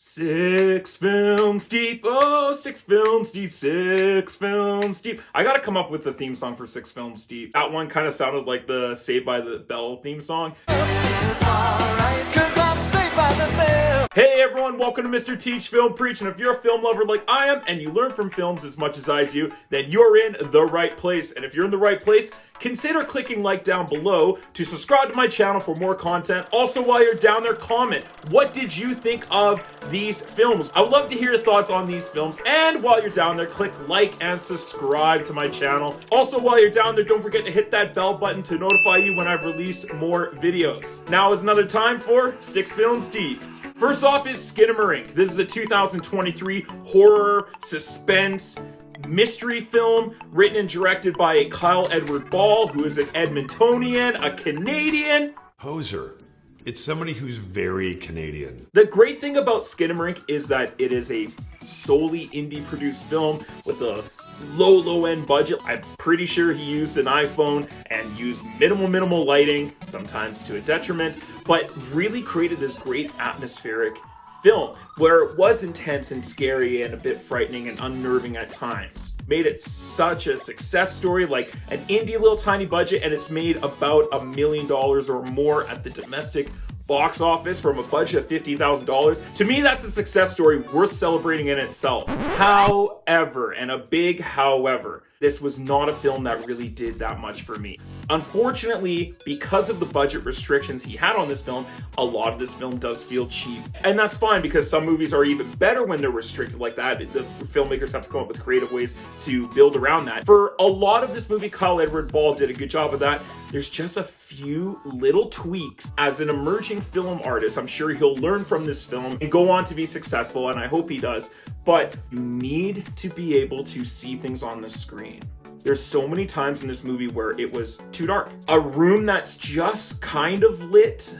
6 films deep, oh, 6 films deep, 6 films deep. I gotta come up with a theme song for 6 films deep. That one kind of sounded like the Saved by the Bell theme song. It's alright, 'cause I'm saved by the bell. Hey everyone, welcome to Mr. Teach Film Preach, and if you're a film lover like I am, and you learn from films as much as I do, then you're in the right place. And if you're in the right place, consider clicking like down below to subscribe to my channel for more content. Also, while you're down there, comment, what did you think of these films? I would love to hear your thoughts on these films. And while you're down there, click like and subscribe to my channel. Also, while you're down there, don't forget to hit that bell button to notify you when I've released more videos. Now is another time for 6 Films Deep. First off is Skinamarink. This is a 2023 horror, suspense, mystery film written and directed by Kyle Edward Ball, who is an Edmontonian, a Canadian. Poser. It's somebody who's very Canadian. The great thing about Skinamarink is that it is a solely indie produced film with a low end budget. I'm pretty sure he used an iPhone and used minimal lighting, sometimes to a detriment, but really created this great atmospheric film where it was intense and scary and a bit frightening and unnerving at times. Made it such a success story, like an indie little tiny budget, and it's made about $1 million or more at the domestic box office from a budget of $50,000. To me, that's a success story worth celebrating in itself. However, and a big however, this was not a film that really did that much for me. Unfortunately, because of the budget restrictions he had on this film, a lot of this film does feel cheap. And that's fine, because some movies are even better when they're restricted like that. The filmmakers have to come up with creative ways to build around that. For a lot of this movie, Kyle Edward Ball did a good job of that. There's just a few little tweaks. As an emerging film artist, I'm sure he'll learn from this film and go on to be successful, and I hope he does. But you need to be able to see things on the screen. There's so many times in this movie where it was too dark. A room that's just kind of lit,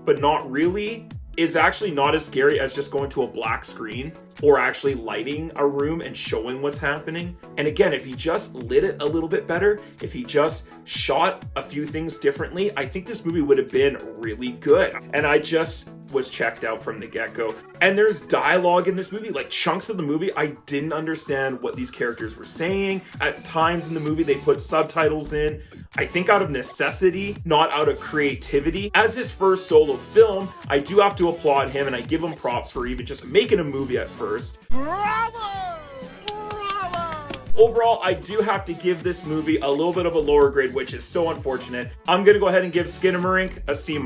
but not really, is actually not as scary as just going to a black screen or actually lighting a room and showing what's happening. And again, if he just lit it a little bit better, if he just shot a few things differently, I think this movie would have been really good. And I just was checked out from the get-go. And there's dialogue in this movie, like chunks of the movie I didn't understand what these characters were saying. At times in the movie they put subtitles in, I think out of necessity, not out of creativity. As his first solo film, I do have to applaud him, and I give him props for even just making a movie at first. Bravo! Bravo! Overall, I do have to give this movie a little bit of a lower grade, which is so unfortunate. I'm gonna go ahead and give Skinamarink a C-.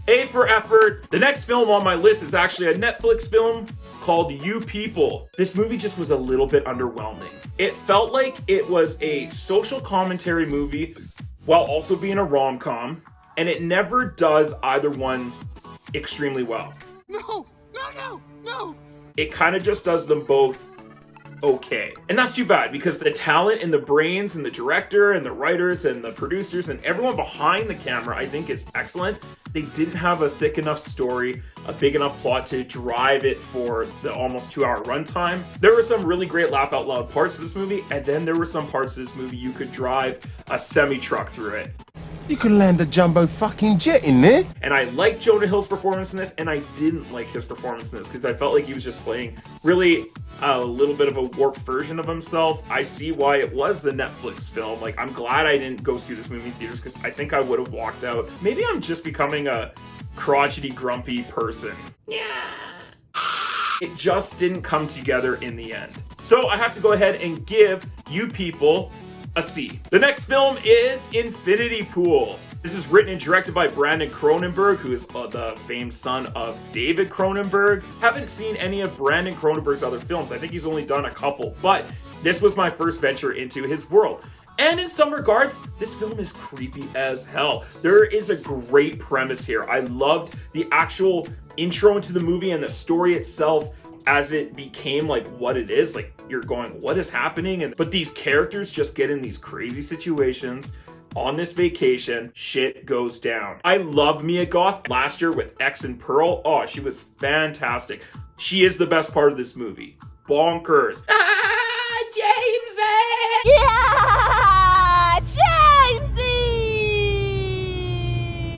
A for effort. The next film on my list is actually a Netflix film called YouPeople. This movie just was a little bit underwhelming. It felt like it was a social commentary movie while also being a rom-com, and it never does either one extremely well. No! It kind of just does them both okay. And that's too bad, because the talent and the brains and the director and the writers and the producers and everyone behind the camera, I think, is excellent. They didn't have a thick enough story, a big enough plot to drive it for the almost 2-hour runtime. There were some really great laugh out loud parts of this movie, and then there were some parts of this movie you could drive a semi-truck through it. You could land a jumbo fucking jet in there. And I liked Jonah Hill's performance in this, and I didn't like his performance in this, because I felt like he was just playing really a little bit of a warped version of himself. I see why it was a Netflix film. Like, I'm glad I didn't go see this movie in theaters, because I think I would have walked out. Maybe I'm just becoming a crotchety, grumpy person. Yeah. It just didn't come together in the end. So I have to go ahead and give YouPeople a C. The next film is InfinityPool. This is written and directed by Brandon Cronenberg, who is the famed son of David Cronenberg. Haven't seen any of Brandon Cronenberg's other films. I think he's only done a couple, but this was my first venture into his world. And in some regards, this film is creepy as hell. There is a great premise here. I loved the actual intro into the movie and the story itself as it became like what it is. Like, you're going, what is happening? But these characters just get in these crazy situations. On this vacation, shit goes down. I love Mia Goth last year with X and Pearl. Oh, she was fantastic. She is the best part of this movie. Bonkers. Ah, Jamesy! Yeah! Jamesy!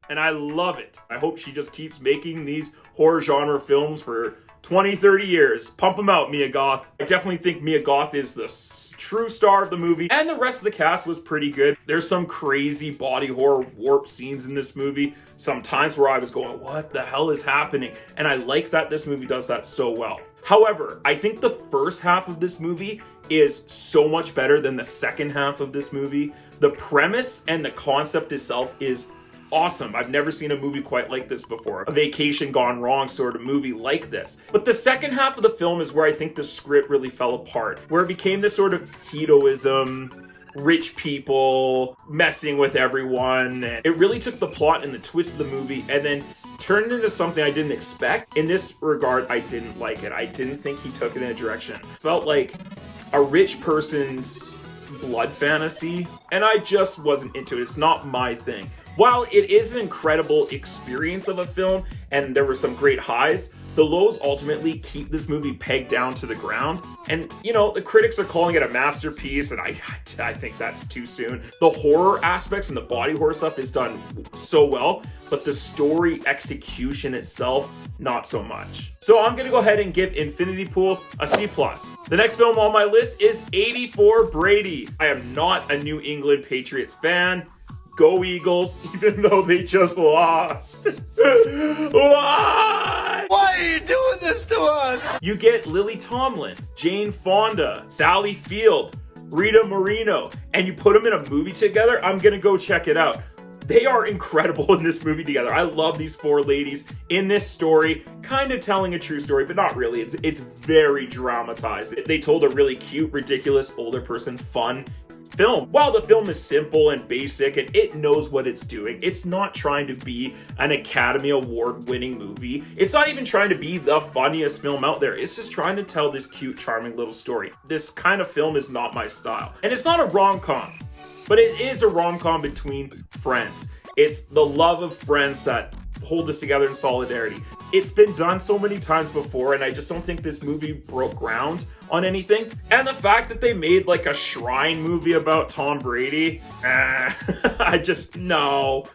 And I love it. I hope she just keeps making these horror genre films for 20, 30 years. Pump them out, Mia Goth. I definitely think Mia Goth is the true star of the movie, and the rest of the cast was pretty good. There's some crazy body horror warp scenes in this movie. Some times where I was going, what the hell is happening? And I like that this movie does that so well. However, I think the first half of this movie is so much better than the second half of this movie. The premise and the concept itself is awesome. I've never seen a movie quite like this before. A vacation gone wrong sort of movie like this. But the second half of the film is where I think the script really fell apart, where it became this sort of hedoism, rich people messing with everyone. And it really took the plot and the twist of the movie and then turned into something I didn't expect. In this regard, I didn't like it. I didn't think he took it in a direction. Felt like a rich person's blood fantasy, and I just wasn't into it. It's not my thing. While it is an incredible experience of a film, and there were some great highs, the lows ultimately keep this movie pegged down to the ground. And, you know, the critics are calling it a masterpiece, and I think that's too soon. The horror aspects and the body horror stuff is done so well, but the story execution itself, not so much. So I'm gonna go ahead and give InfinityPool a C+. The next film on my list is 80ForBrady. I am not a New England Patriots fan. Go Eagles, even though they just lost. Why? Why are you doing this to us? You get Lily Tomlin, Jane Fonda, Sally Field, Rita Moreno, and you put them in a movie together. I'm gonna go check it out. They are incredible in this movie together. I love these four ladies in this story, kind of telling a true story, but not really. It's very dramatized. They told a really cute, ridiculous, older person, fun film. While the film is simple and basic and it knows what it's doing, it's not trying to be an Academy Award winning movie. It's not even trying to be the funniest film out there. It's just trying to tell this cute, charming little story. This kind of film is not my style. And it's not a rom-com, but it is a rom-com between friends. It's the love of friends that hold us together in solidarity. It's been done so many times before, and I just don't think this movie broke ground on anything. And the fact that they made like a shrine movie about Tom Brady, I just, no.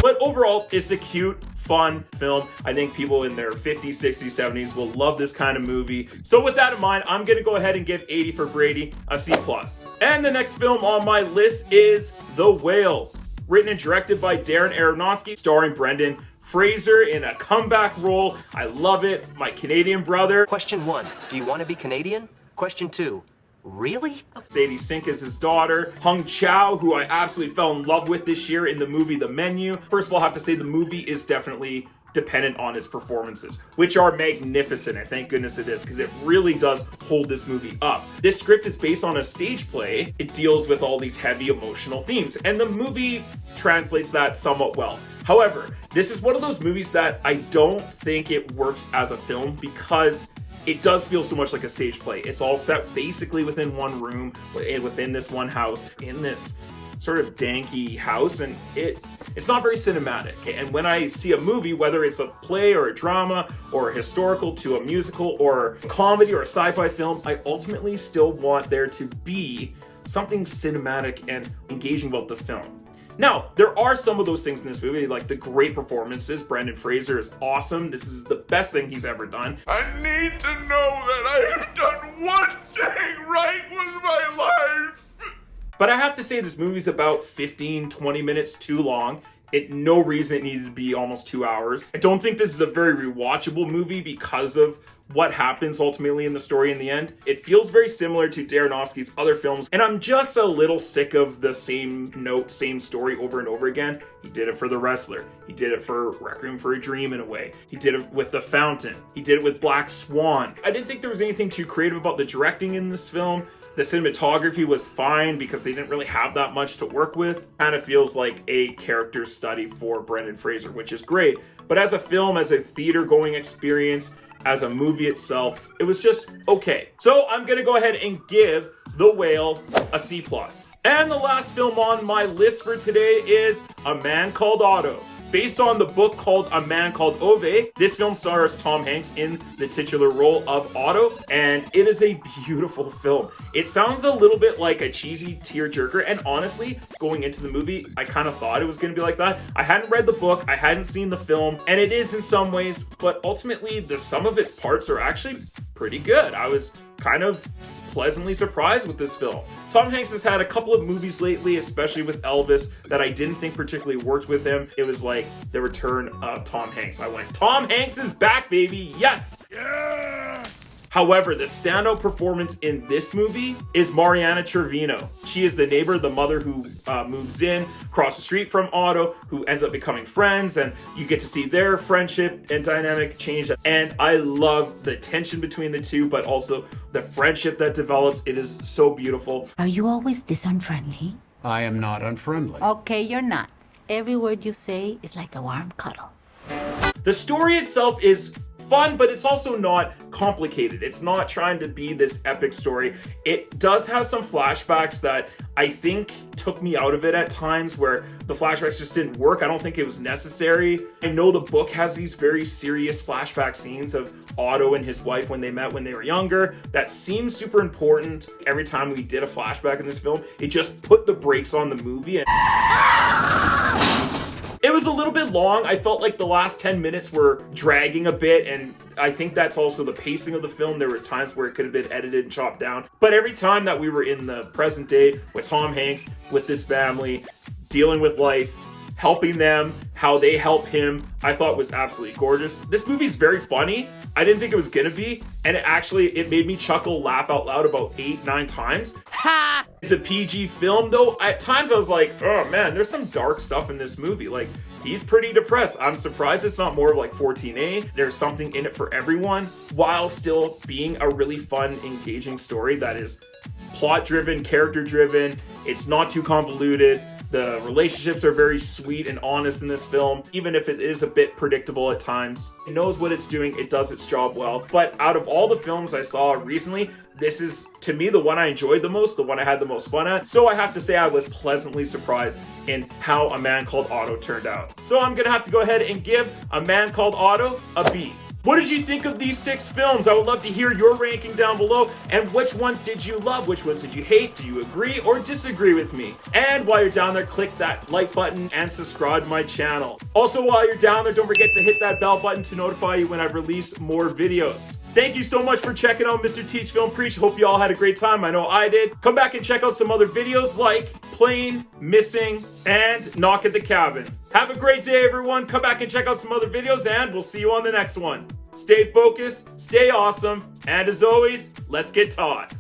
But overall, it's a cute, fun film. I think people in their 50s, 60s, 70s will love this kind of movie. So with that in mind, I'm gonna go ahead and give 80ForBrady a C+. And the next film on my list is TheWhale. Written and directed by Darren Aronofsky, starring Brendan Fraser in a comeback role. I love it. My Canadian brother. Question 1, do you want to be Canadian? Question 2, really? Sadie Sink is his daughter. Hung Chow, who I absolutely fell in love with this year in the movie The Menu. First of all, I have to say the movie is definitely dependent on its performances, which are magnificent, and thank goodness it is, because it really does hold this movie up. This script is based on a stage play. It deals with all these heavy emotional themes, and the movie translates that somewhat well. However, this is one of those movies that I don't think it works as a film because it does feel so much like a stage play. It's all set basically within one room, within this one house, in this sort of danky house, and it's not very cinematic. And when I see a movie, whether it's a play or a drama or a historical to a musical or a comedy or a sci-fi film, I ultimately still want there to be something cinematic and engaging about the film. Now, there are some of those things in this movie, like the great performances. Brendan Fraser is awesome. This is the best thing he's ever done. I need to know that I have done one thing right with my life. But I have to say this movie's about 15, 20 minutes too long. No reason it needed to be almost 2 hours. I don't think this is a very rewatchable movie because of what happens ultimately in the story in the end. It feels very similar to Aronofsky's other films, and I'm just a little sick of the same note, same story over and over again. He did it for The Wrestler. He did it for Requiem for a Dream in a way. He did it with The Fountain. He did it with Black Swan. I didn't think there was anything too creative about the directing in this film. The cinematography was fine because they didn't really have that much to work with. Kind of feels like a character study for Brendan Fraser, which is great. But as a film, as a theater-going experience, as a movie itself, it was just okay. So I'm gonna go ahead and give TheWhale a C+. And the last film on my list for today is A Man Called Otto. Based on the book called A Man Called Otto, this film stars Tom Hanks in the titular role of Otto, and it is a beautiful film. It sounds a little bit like a cheesy tearjerker, and honestly, going into the movie, I kind of thought it was going to be like that. I hadn't read the book, I hadn't seen the film, and it is in some ways, but ultimately, the sum of its parts are actually pretty good. I was kind of pleasantly surprised with this film. Tom Hanks has had a couple of movies lately, especially with Elvis, that I didn't think particularly worked with him. It was like the return of Tom Hanks. I went, Tom Hanks is back, baby, yes! Yeah! However, the standout performance in this movie is Mariana Trevino. She is the neighbor, the mother who moves in across the street from Otto, who ends up becoming friends, and you get to see their friendship and dynamic change. And I love the tension between the two, but also the friendship that develops. It is so beautiful. Are you always this unfriendly? I am not unfriendly. Okay, you're not. Every word you say is like a warm cuddle. The story itself is fun, but it's also not complicated. It's not trying to be this epic story. It does have some flashbacks that I think took me out of it at times, where the flashbacks just didn't work. I don't think it was necessary. I know the book has these very serious flashback scenes of Otto and his wife when they met when they were younger. That seems super important. Every time we did a flashback in this film, it just put the brakes on the movie. And it was a little bit long. I felt like the last 10 minutes were dragging a bit, and I think that's also the pacing of the film. There were times where it could have been edited and chopped down. But every time that we were in the present day with Tom Hanks, with this family, dealing with life, helping them, how they help him, I thought was absolutely gorgeous. This movie's very funny. I didn't think it was gonna be, and it made me chuckle, laugh out loud about 8-9 times. Ha! It's a PG film though. At times I was like, oh man, there's some dark stuff in this movie. Like, he's pretty depressed. I'm surprised it's not more of like 14A. There's something in it for everyone, while still being a really fun, engaging story that is plot driven, character driven. It's not too convoluted. The relationships are very sweet and honest in this film, even if it is a bit predictable at times. It knows what it's doing, it does its job well. But out of all the films I saw recently, this is, to me, the one I enjoyed the most, the one I had the most fun at. So I have to say I was pleasantly surprised in how A Man Called Otto turned out. So I'm gonna have to go ahead and give A Man Called Otto a B. What did you think of these 6 films? I would love to hear your ranking down below. And which ones did you love? Which ones did you hate? Do you agree or disagree with me? And while you're down there, click that like button and subscribe to my channel. Also, while you're down there, don't forget to hit that bell button to notify you when I release more videos. Thank you so much for checking out Mr. Teach Film Preach. Hope you all had a great time. I know I did. Come back and check out some other videos like Plane, Missing, and Knock at the Cabin. Have a great day, everyone. Come back and check out some other videos, and we'll see you on the next one. Stay focused, stay awesome, and as always, let's get taught.